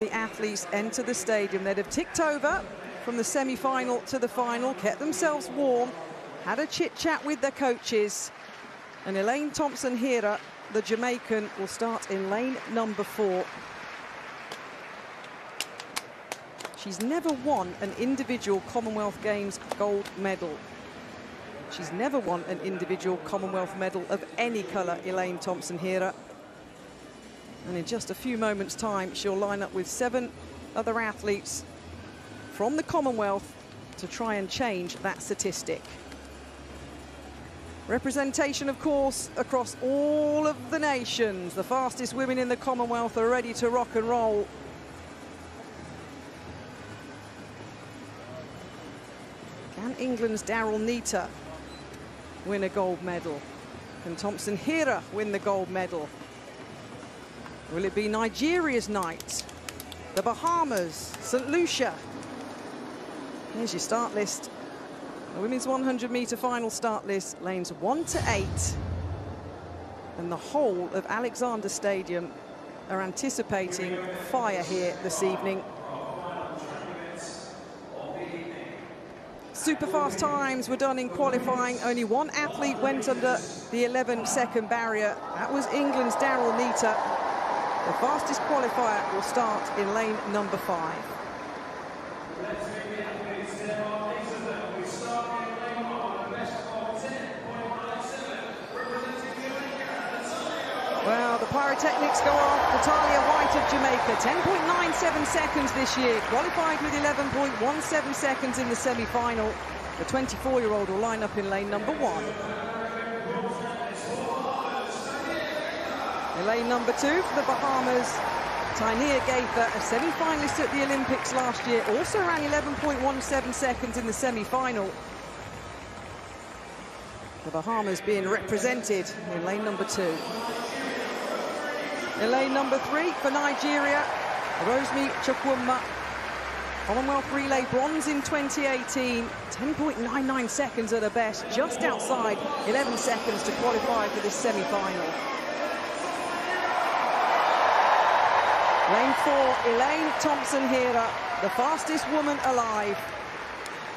The athletes enter the stadium. They'd have ticked over from the semi-final to the final, kept themselves warm, had a chit-chat with their coaches. And Elaine Thompson here, the Jamaican, will start in lane number 4. She's never won an individual Commonwealth Games gold medal. She's never won an individual Commonwealth medal of any colour, Elaine Thompson here. And in just a few moments' time, she'll line up with 7 other athletes from the Commonwealth to try and change that statistic. Representation, of course, across all of the nations. The fastest women in the Commonwealth are ready to rock and roll. Can England's Daryl Neita win a gold medal? Can Thompson Hira win the gold medal? Will it be Nigeria's night? The Bahamas, St. Lucia. Here's your start list. The women's 100-metre final start list, lanes 1 to 8. And the whole of Alexander Stadium are anticipating fire here this evening. Super fast times were done in qualifying. Only one athlete went under the 11-second barrier. That was England's Daryl Neita. The fastest qualifier will start in lane number 5. Well, the pyrotechnics go off. Natalia White of Jamaica, 10.97 seconds this year, qualified with 11.17 seconds in the semi-final. The 24-year-old will line up in lane number 1. In lane number 2 for the Bahamas, Tynia Gaither, a semi-finalist at the Olympics last year, also ran 11.17 seconds in the semi-final. The Bahamas being represented in lane number 2. In lane number 3 for Nigeria, Rosemi Chukwuma, Commonwealth Relay bronze in 2018, 10.99 seconds at her best, just outside 11 seconds to qualify for this semi-final. Lane 4, Elaine Thompson here, the fastest woman alive,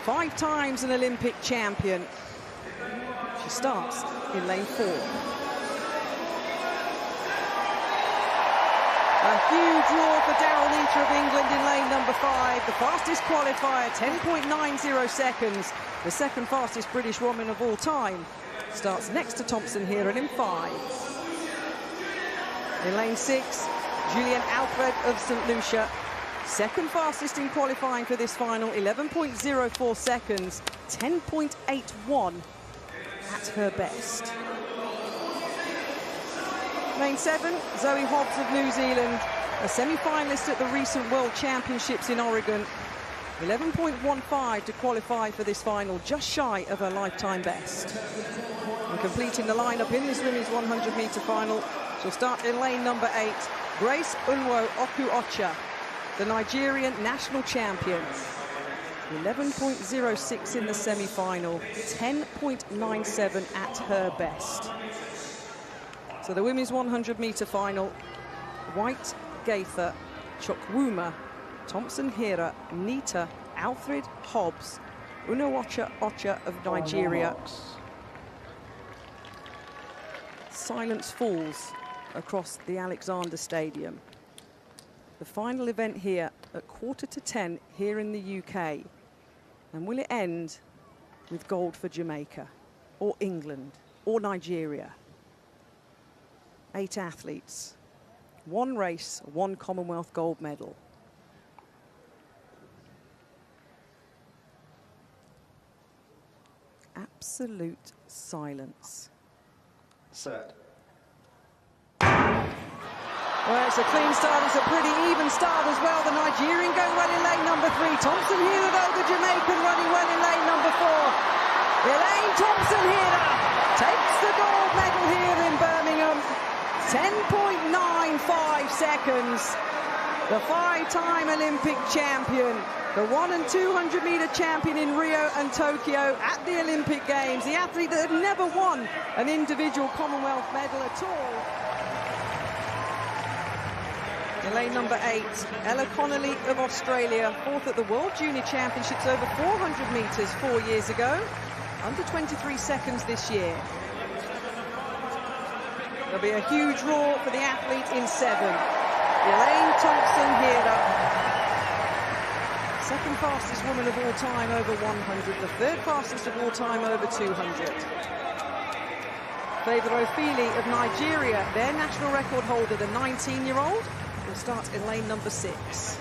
5 times an Olympic champion. She starts in lane 4. A huge roar for Daryl Neita of England in lane number 5. The fastest qualifier, 10.90 seconds. The second fastest British woman of all time. Starts next to Thompson here and in 5. In lane 6, Julian Alfred of St. Lucia. Second fastest in qualifying for this final, 11.04 seconds. 10.81 at her best. Lane 7, Zoe Hobbs of New Zealand, a semi-finalist at the recent World Championships in Oregon. 11.15 to qualify for this final, just shy of her lifetime best. And completing the lineup in this women's 100-metre final, she'll start in lane number 8, Grace Unwo Oku-Ocha, the Nigerian national champion. 11.06 in the semi-final, 10.97 at her best. So the women's 100-metre final, White, Gaither, Chukwuma, Thompson Hira, Neita, Alfred Hobbs, Unowacha Ocha of Nigeria. Silence falls across the Alexander Stadium. The final event here at 9:45 here in the UK. And will it end with gold for Jamaica, or England, or Nigeria? 8 athletes, 1 race, 1 Commonwealth gold medal. Absolute silence. Set. Well, it's a clean start, it's a pretty even start as well. The Nigerian going well in lane number 3. Thompson Hira, though, the Jamaican running well in lane number 4. Elaine Thompson Hira takes the gold medal here in Birmingham. 10.95 seconds. The 5-time Olympic champion, the 100 and 200-metre champion in Rio and Tokyo at the Olympic Games, the athlete that had never won an individual Commonwealth medal at all. Elaine number 8, Ella Connolly of Australia, 4th at the World Junior Championships over 400 metres 4 years ago. Under 23 seconds this year. There'll be a huge roar for the athlete in 7. Elaine Thompson-Hera, second fastest woman of all time over 100, the third fastest of all time over 200. Favour Ofili of Nigeria, their national record holder, the 19-year-old, will start in lane number 6.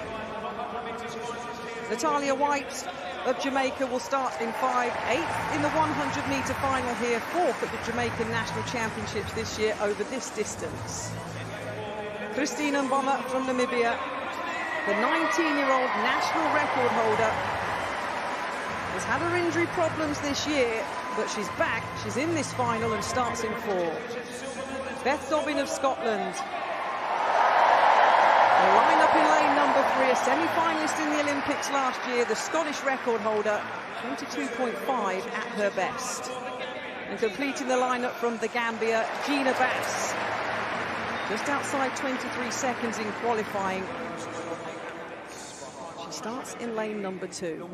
Natalia White of Jamaica will start in 5, 8th in the 100-metre final here, 4th at the Jamaican National Championships this year over this distance. Christine Mboma from Namibia, the 19-year-old national record holder, has had her injury problems this year, but she's back, she's in this final and starts in 4. Beth Dobbin of Scotland. The line-up in lane number 3, a semi-finalist in the Olympics last year, the Scottish record holder, 22.5 at her best. And completing the line-up from the Gambia, Gina Bass. Just outside 23 seconds in qualifying. She starts in lane number 2.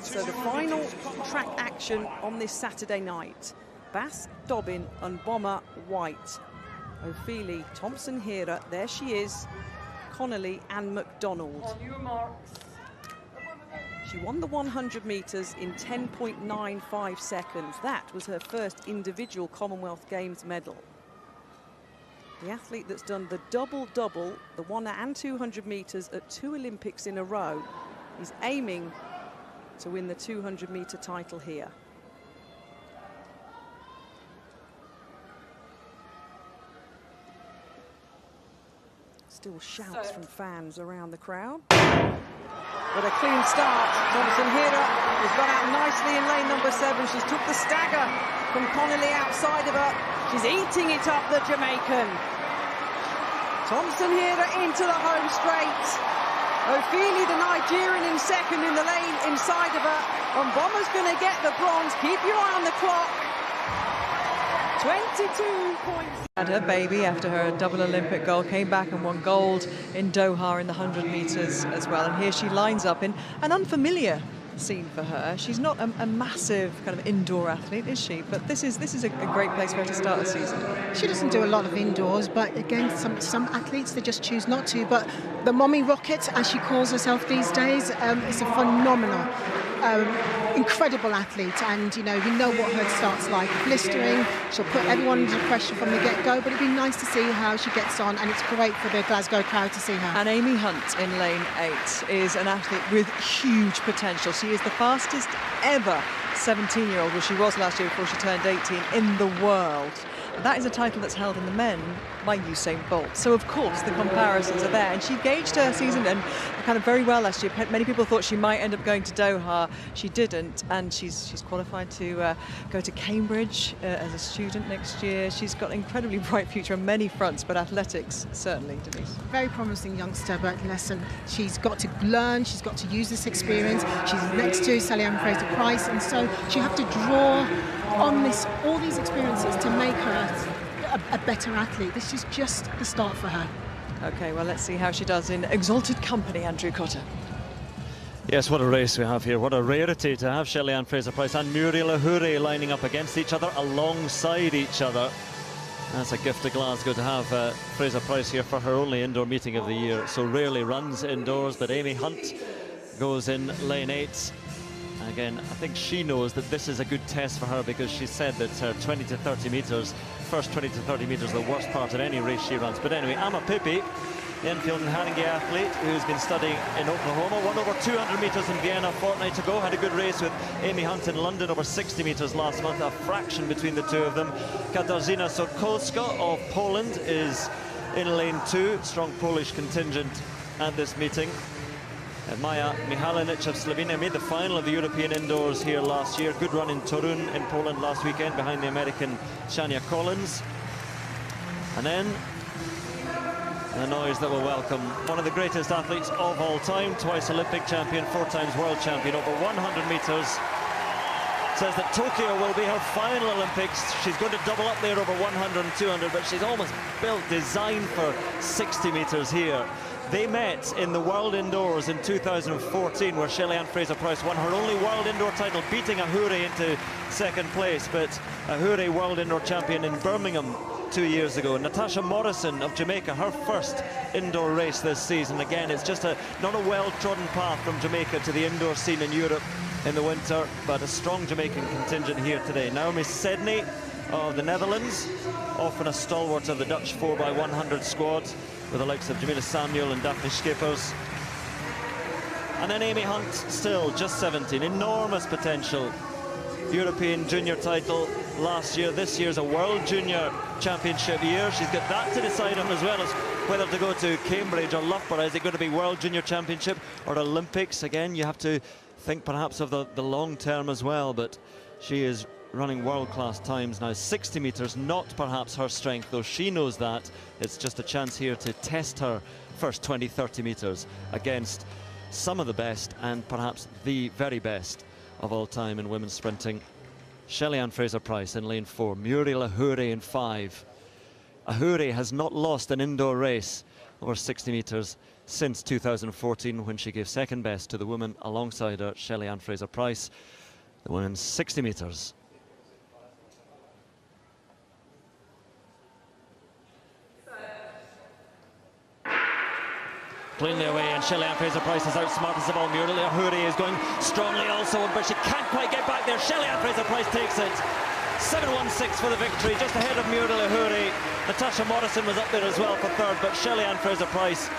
So the final track action on this Saturday night. Bass, Dobbin, Mboma, White. Ofili, Thompson-Hera, there she is. Connolly and McDonald. She won the 100 metres in 10.95 seconds. That was her first individual Commonwealth Games medal. The athlete that's done the double-double, the 100 and 200 metres at 2 Olympics in a row, is aiming to win the 200-metre title here. Still shouts from fans around the crowd. But a clean start. Thompson-Hera has got out nicely in lane number 7. She's took the stagger from Connolly outside of her. She's eating it up, the Jamaican. Thompson-Hera into the home straight. Ofili, the Nigerian, in second in the lane inside of her. And Mbomma's going to get the bronze. Keep your eye on the clock. 22 points. Had her baby after her double Olympic gold, came back and won gold in Doha in the 100 metres as well. And here she lines up in an unfamiliar scene for her. She's not a massive kind of indoor athlete, is she? But this is a great place for her to start the season. She doesn't do a lot of indoors, but again, some athletes, they just choose not to. But the mommy rocket, as she calls herself these days, is a phenomenal, incredible athlete. And, you know, we know what her start's like. Blistering, she'll put everyone under pressure from the get-go, but it'd be nice to see how she gets on, and it's great for the Glasgow crowd to see her. And Amy Hunt in lane 8 is an athlete with huge potential. She is the fastest ever 17-year-old, well, she was last year before she turned 18, in the world. That is a title that's held in the men by Usain Bolt. So, of course, the comparisons are there. And she gauged her season and kind of very well last year. Many people thought she might end up going to Doha. She didn't. And she's qualified to go to Cambridge as a student next year. She's got an incredibly bright future on many fronts, but athletics, certainly, Denise. Very promising youngster, but listen, she's got to learn, she's got to use this experience. She's next to Shelly-Ann Fraser, and so she have to draw on all these experiences to make her a better athlete. This is just the start for her. OK, well, let's see how she does in exalted company, Andrew Cotter. Yes, what a race we have here. What a rarity to have Shelly-Ann Fraser-Pryce and Muriel Ahure lining up against each other, alongside each other. That's a gift to Glasgow to have Fraser-Pryce here for her only indoor meeting of the year. So rarely runs indoors, but Amy Hunt goes in lane 8. Again, I think she knows that this is a good test for her, because she said that her 20 to 30 metres, first 20 to 30 metres, the worst part of any race she runs. But anyway, Amma Pippi, the Enfield and Haringey athlete who's been studying in Oklahoma, won over 200 metres in Vienna a fortnight ago, had a good race with Amy Hunt in London, over 60 metres last month, a fraction between the two of them. Katarzyna Sokolska of Poland is in lane 2, strong Polish contingent at this meeting. Maja Michalinic of Slovenia made the final of the European Indoors here last year. Good run in Torun in Poland last weekend behind the American Shania Collins. And then a noise that will welcome one of the greatest athletes of all time, twice Olympic champion, 4 times world champion, over 100 metres. Says that Tokyo will be her final Olympics. She's going to double up there over 100 and 200, but she's almost designed for 60 metres here. They met in the World Indoors in 2014, where Shelly-Ann Fraser-Pryce won her only World Indoor title, beating Ahuri into second place. But Ahuri, World Indoor champion in Birmingham 2 years ago. Natasha Morrison of Jamaica, her first indoor race this season. Again, it's just not a well-trodden path from Jamaica to the indoor scene in Europe in the winter, but a strong Jamaican contingent here today. Naomi Sedney of the Netherlands, often a stalwart of the Dutch 4x100 squad, with the likes of Jamila Samuel and Daphne Schippers. And then Amy Hunt, still just 17, enormous potential. European junior title last year. This year's a World Junior Championship year. She's got that to decide on, as well as whether to go to Cambridge or Loughborough. Is it going to be World Junior Championship or Olympics? Again, you have to think perhaps of the long term as well, but she is running world-class times now. 60 metres, not perhaps her strength, though she knows that. It's just a chance here to test her first 20-30 metres against some of the best, and perhaps the very best of all time in women's sprinting. Shelly-Ann Fraser-Pryce in lane 4, Muriel Ahuri in 5. Ahuri has not lost an indoor race over 60 metres since 2014, when she gave second best to the woman alongside her, Shelly-Ann Fraser-Pryce. The women's 60 metres. Cleanly away, and Shelly-Ann Fraser-Pryce is outsmarted us all. Muriel Ahuri is going strongly also, but she can't quite get back there. Shelly-Ann Fraser-Pryce takes it. 7:16 for the victory, just ahead of Muriel Ahuri. Natasha Morrison was up there as well for third, but Shelly-Ann Fraser-Pryce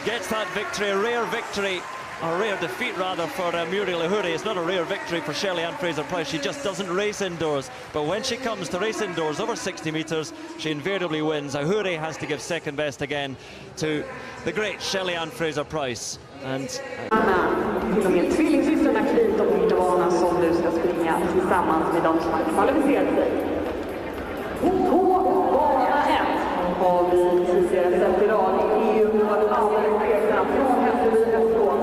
gets that victory, a rare victory, a rare defeat rather, for Muriel Ahuri. It's not a rare victory for Shelly-Ann Fraser-Pryce. She just doesn't race indoors, but when she comes to race indoors over 60 metres, she invariably wins. Ahuri has to give second best again to the great Shelly-Ann Fraser-Pryce. And till och med tvillingsystrarna Klit och Nirvana som nu ska springa tillsammans med de som har kvalificerat sig. På bana 1 har vi tidigare sett i rad i EU nu var alldeles tveksam från Hässelby Hästgård.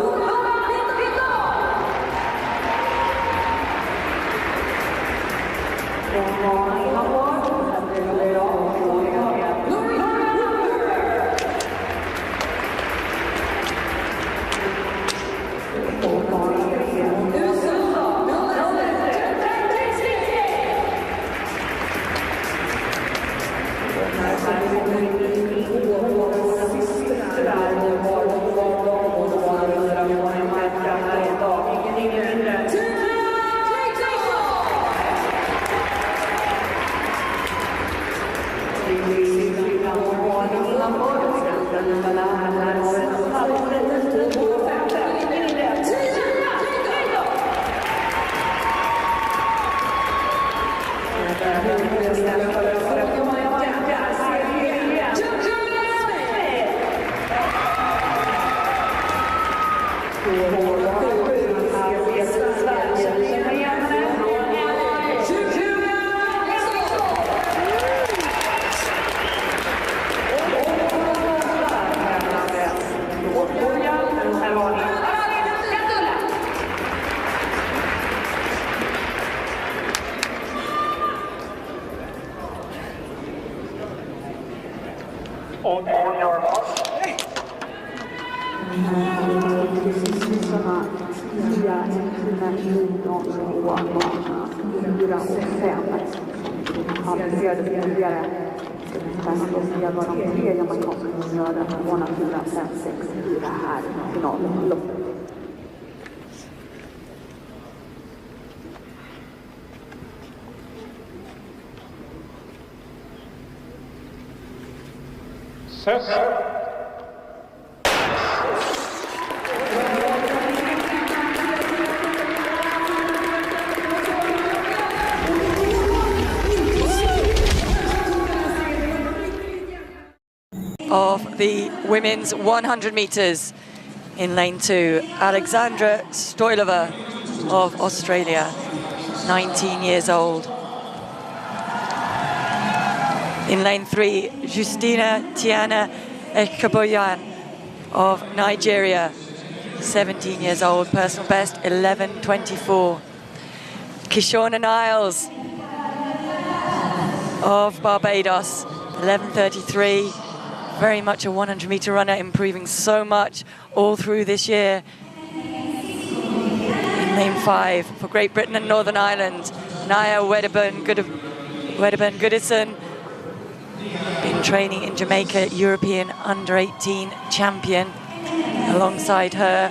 Of the women's 100 meters in lane 2, Alexandra Stoilova of Australia, 19 years old. In lane 3, Justina Tiana Ekaboyan of Nigeria, 17 years old, personal best 11:24. Kishona Niles of Barbados, 11:33. very much a 100-meter runner, improving so much all through this year. In lane 5 for Great Britain and Northern Ireland, Naya Wedderburn-Goodison, been training in Jamaica, European under-18 champion. Alongside her,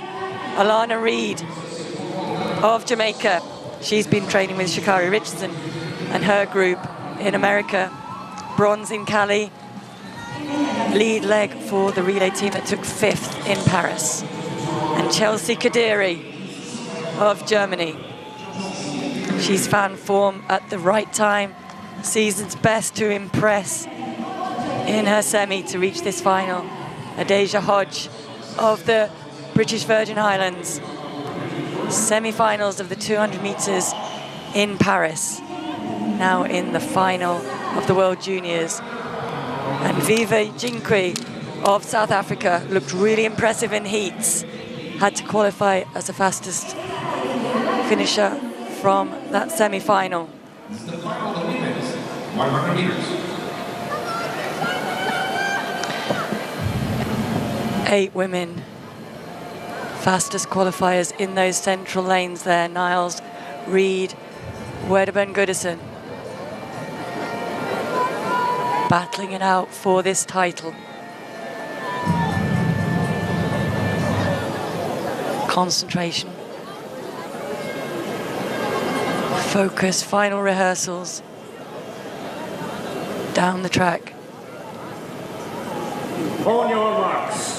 Alana Reid of Jamaica. She's been training with Sha'Carri Richardson and her group in America. Bronze in Cali. Lead leg for the relay team that took 5th in Paris. And Chelsea Kadiri of Germany. She's found form at the right time. Season's best to impress in her semi to reach this final. Adeja Hodge of the British Virgin Islands. Semi-finals of the 200 meters in Paris. Now in the final of the World Juniors. And Viva Jinkwi of South Africa looked really impressive in heats. Had to qualify as the fastest finisher from that semi-final. 100 meters. 8 women, fastest qualifiers in those central lanes there. Niles, Reid, Wedderburn-Goodison. Battling it out for this title. Concentration. Focus, final rehearsals. Down the track. On your marks.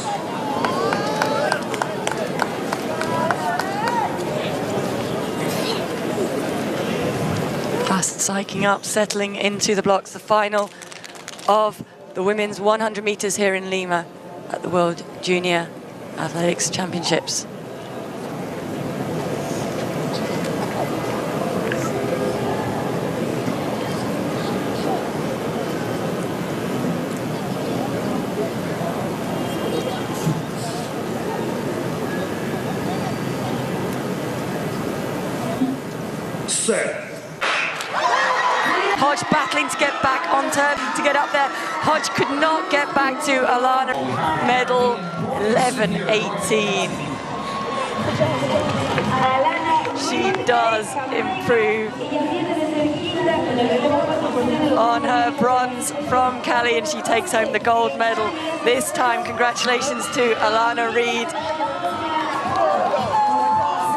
Fast psyching up, settling into the blocks. The final of the women's 100 meters here in Lima at the World Junior Athletics Championships. Set. Hodge battling to get back on turn, to get up there. Hodge could not get back to Alana. Medal 11:18. She does improve on her bronze from Cali, and she takes home the gold medal. This time, congratulations to Alana Reid.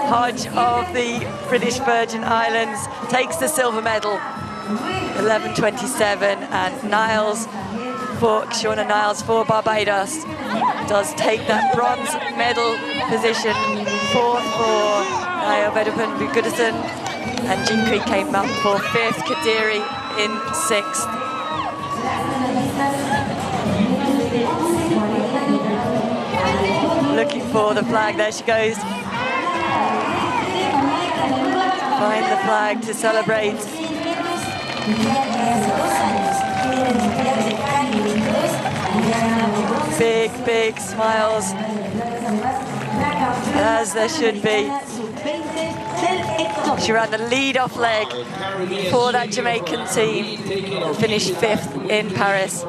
Hodge of the British Virgin Islands takes the silver medal. 11:27, and Shauna Niles for Barbados does take that bronze medal position. 4th for Naya Wedderburn-Goodison, and Jinkwi came up for 5th, Kadiri in 6th. Looking for the flag, there she goes. Find the flag to celebrate. Big, big smiles, as there should be. She ran the lead-off leg for that Jamaican team, finished 5th in Paris.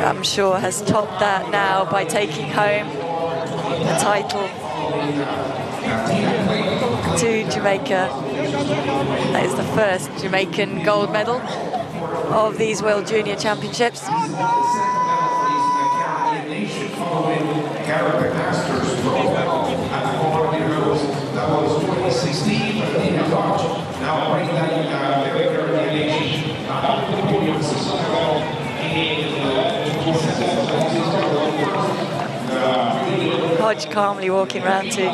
I'm sure has topped that now by taking home the title to Jamaica. That is the first Jamaican gold medal of these World Junior Championships. Hodge calmly walking around to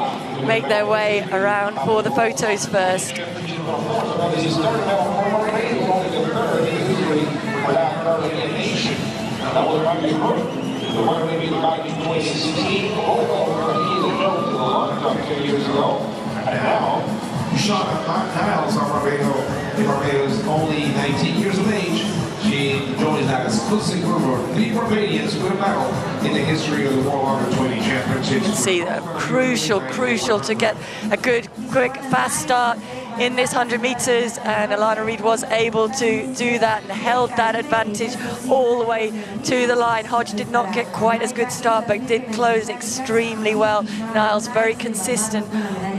make their way around for the photos first. Now, Shauna Niles of Barbados, only 19 years of age. She joins that exclusive group of 3 Barbadians with a medal in the history of the World Under-20 Championships. You can see that crucial to get a good, quick, fast start in this 100 metres, and Alana Reid was able to do that and held that advantage all the way to the line. Hodge did not get quite as good start, but did close extremely well. Niles very consistent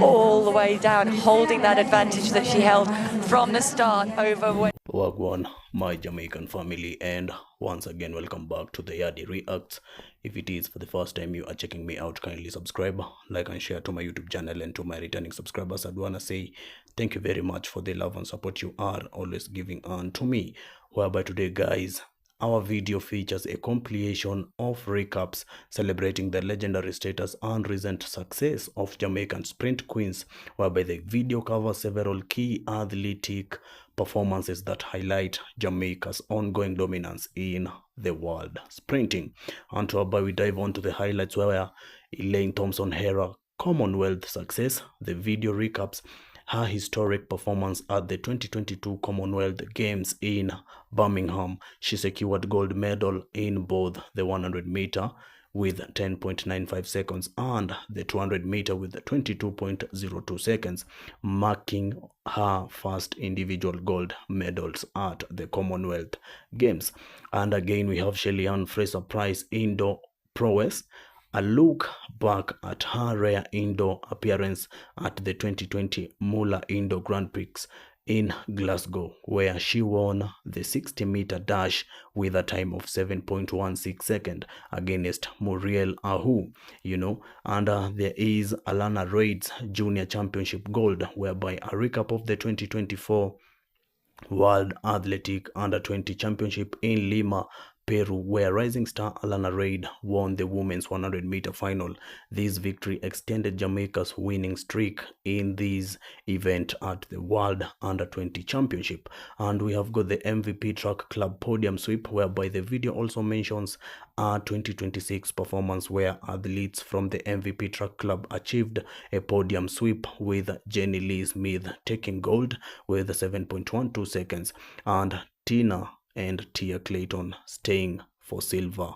all the way down, holding that advantage that she held from the start over when. Wagwan, my Jamaican family, and once again welcome back to the Yardie Reacts. If it is for the first time you are checking me out, kindly subscribe, like and share to my YouTube channel. And to my returning subscribers, I'd wanna say thank you very much for the love and support you are always giving on to me. Whereby today, guys, our video features a compilation of recaps celebrating the legendary status and recent success of Jamaican sprint queens, whereby the video covers several key athletic performances that highlight Jamaica's ongoing dominance in the world sprinting. And whereby we dive on to the highlights where Elaine Thompson era Commonwealth success. The video recaps her historic performance at the 2022 Commonwealth Games in Birmingham. She secured gold medal in both the 100 meter with 10.95 seconds and the 200 meter with 22.02 seconds, marking her first individual gold medals at the Commonwealth Games. And again, we have Shelly-Ann Fraser-Pryce indoor prowess. A look back at her rare indoor appearance at the 2020 Muller Indoor Grand Prix in Glasgow, where she won the 60-meter dash with a time of 7.16 seconds against Muriel Ahu, and there is Alana Reid's Junior Championship gold, whereby a recap of the 2024 World Athletic Under-20 Championship in Lima, Peru, where rising star Alana Reid won the women's 100-meter final. This victory extended Jamaica's winning streak in this event at the World Under-20 Championship. And we have got the MVP Track Club podium sweep, whereby the video also mentions a 2026 performance where athletes from the MVP Track Club achieved a podium sweep, with Jenny Lee Smith taking gold with 7.12 seconds and Tina and Tia Clayton staying for silver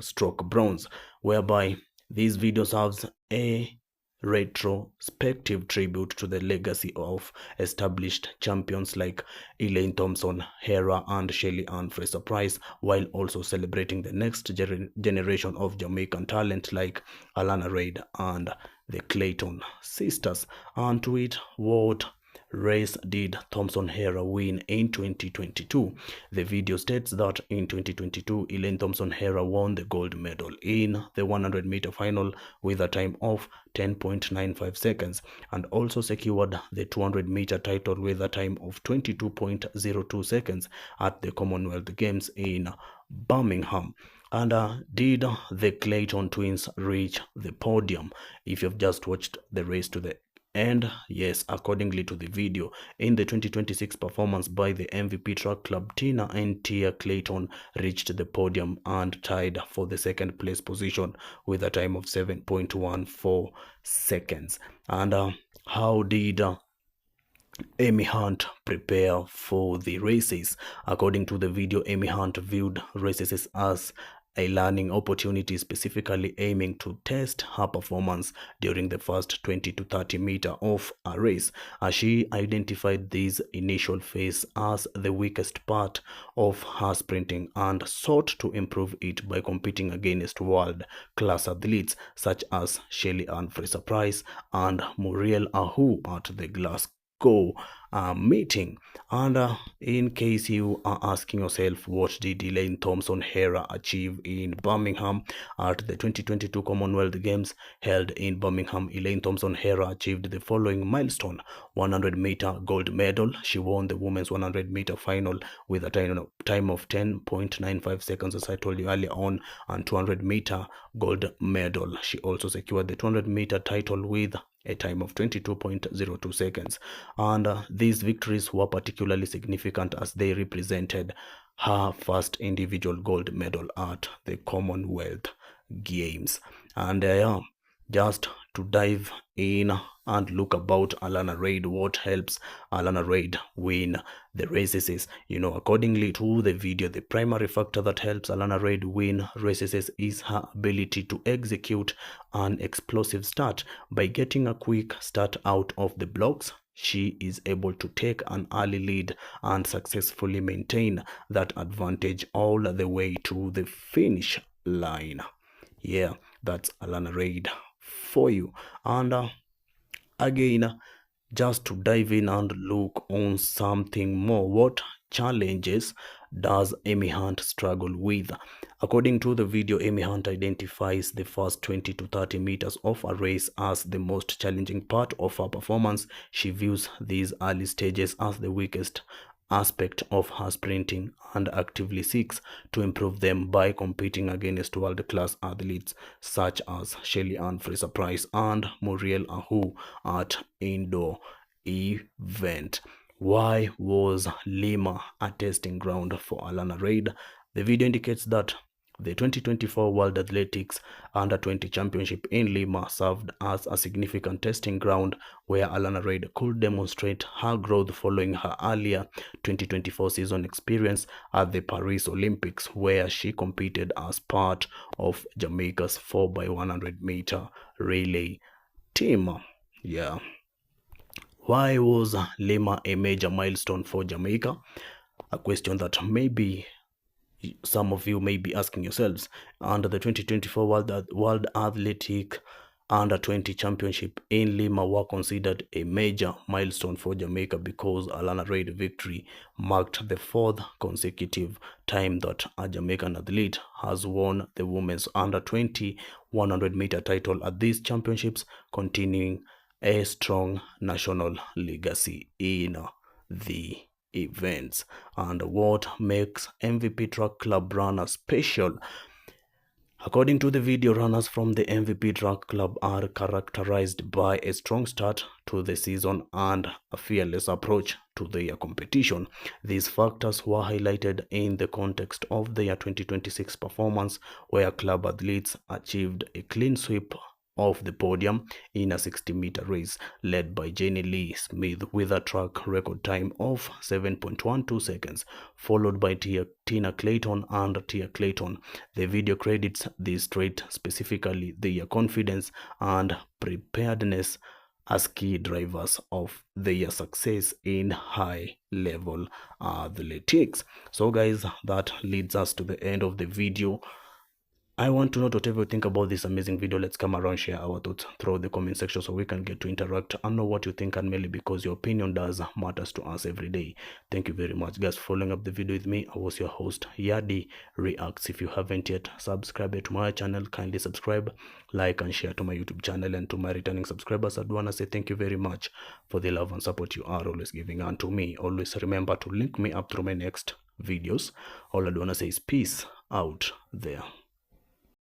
stroke bronze, whereby this video serves a retrospective tribute to the legacy of established champions like Elaine Thompson, Hera and Shelly-Ann Fraser-Pryce, while also celebrating the next generation of Jamaican talent like Alana Reid and the Clayton sisters. And to it, what race did Thompson Hera win in 2022? The video states that in 2022, Elaine Thompson Hera won the gold medal in the 100-meter final with a time of 10.95 seconds and also secured the 200-meter title with a time of 22.02 seconds at the Commonwealth Games in Birmingham. And did the Clayton twins reach the podium? If you've just watched the race to the and yes, accordingly to the video, in the 2026 performance by the MVP Track Club, Tina and Tia Clayton reached the podium and tied for the second place position with a time of 7.14 seconds. And how did Amy Hunt prepare for the races? According to the video, Amy Hunt viewed races as a learning opportunity, specifically aiming to test her performance during the first 20 to 30 meter of a race, as she identified this initial phase as the weakest part of her sprinting and sought to improve it by competing against world-class athletes such as Shelly-Ann Fraser-Pryce and Muriel Ahu at the Glasgow meeting. And in case you are asking yourself, what did Elaine Thompson Hera achieve in Birmingham at the 2022 Commonwealth Games held in Birmingham? Elaine Thompson Hera achieved the following milestone: 100-meter gold medal. She won the women's 100-meter final with a time of 10.95 seconds, as I told you earlier on, and 200-meter gold medal. She also secured the 200-meter title with a time of 22.02 seconds. And these victories were particularly significant as they represented her first individual gold medal at the Commonwealth Games. And just to dive in and look about Alana Reid, what helps Alana Reid win the races is, accordingly to the video, the primary factor that helps Alana Reid win races is her ability to execute an explosive start by getting a quick start out of the blocks, she is able to take an early lead and successfully maintain that advantage all the way to the finish line. Yeah, that's Alana Reid for you. And again, just to dive in and look on something more, what challenges does Amy Hunt struggle with? According to the video, Amy Hunt identifies the first 20 to 30 meters of a race as the most challenging part of her performance. She views these early stages as the weakest aspect of her sprinting and actively seeks to improve them by competing against world-class athletes such as Shelly-Ann Fraser-Pryce and Muriel Ahu at indoor event. Why was Lima a testing ground for Alana Reid? The video indicates that the 2024 World Athletics Under-20 Championship in Lima served as a significant testing ground where Alana Reid could demonstrate her growth following her earlier 2024 season experience at the Paris Olympics, where she competed as part of Jamaica's 4x100 meter relay team. Yeah. Why was Lima a major milestone for Jamaica? A question that maybe some of you may be asking yourselves. Under the 2024 World Athletic Under-20 Championship in Lima were considered a major milestone for Jamaica because Alana Reid's victory marked the fourth consecutive time that a Jamaican athlete has won the women's Under-20 100-meter title at these championships, continuing a strong national legacy in the events. And what makes MVP Track Club runners special? According to the video, runners from the MVP Track Club are characterized by a strong start to the season and a fearless approach to their competition. These factors were highlighted in the context of their 2026 performance, where club athletes achieved a clean sweep of the podium in a 60-meter race led by Jenny Lee Smith with a track record time of 7.12 seconds, followed by Tina Clayton and Tia Clayton. The video credits these traits, specifically their confidence and preparedness, as key drivers of their success in high-level athletics. So guys, that leads us to the end of the video. I want to know whatever you think about this amazing video. Let's come around, share our thoughts through the comment section so we can get to interact and know what you think, and mainly because your opinion does matters to us every day. Thank you very much guys for following up the video with me. I was your host Yadi Reacts. If you haven't yet subscribed to my channel, kindly subscribe, like and share to my YouTube channel. And to my returning subscribers, I'd want to say thank you very much for the love and support you are always giving unto me. Always remember to link me up through my next videos. All I want to say is peace out there.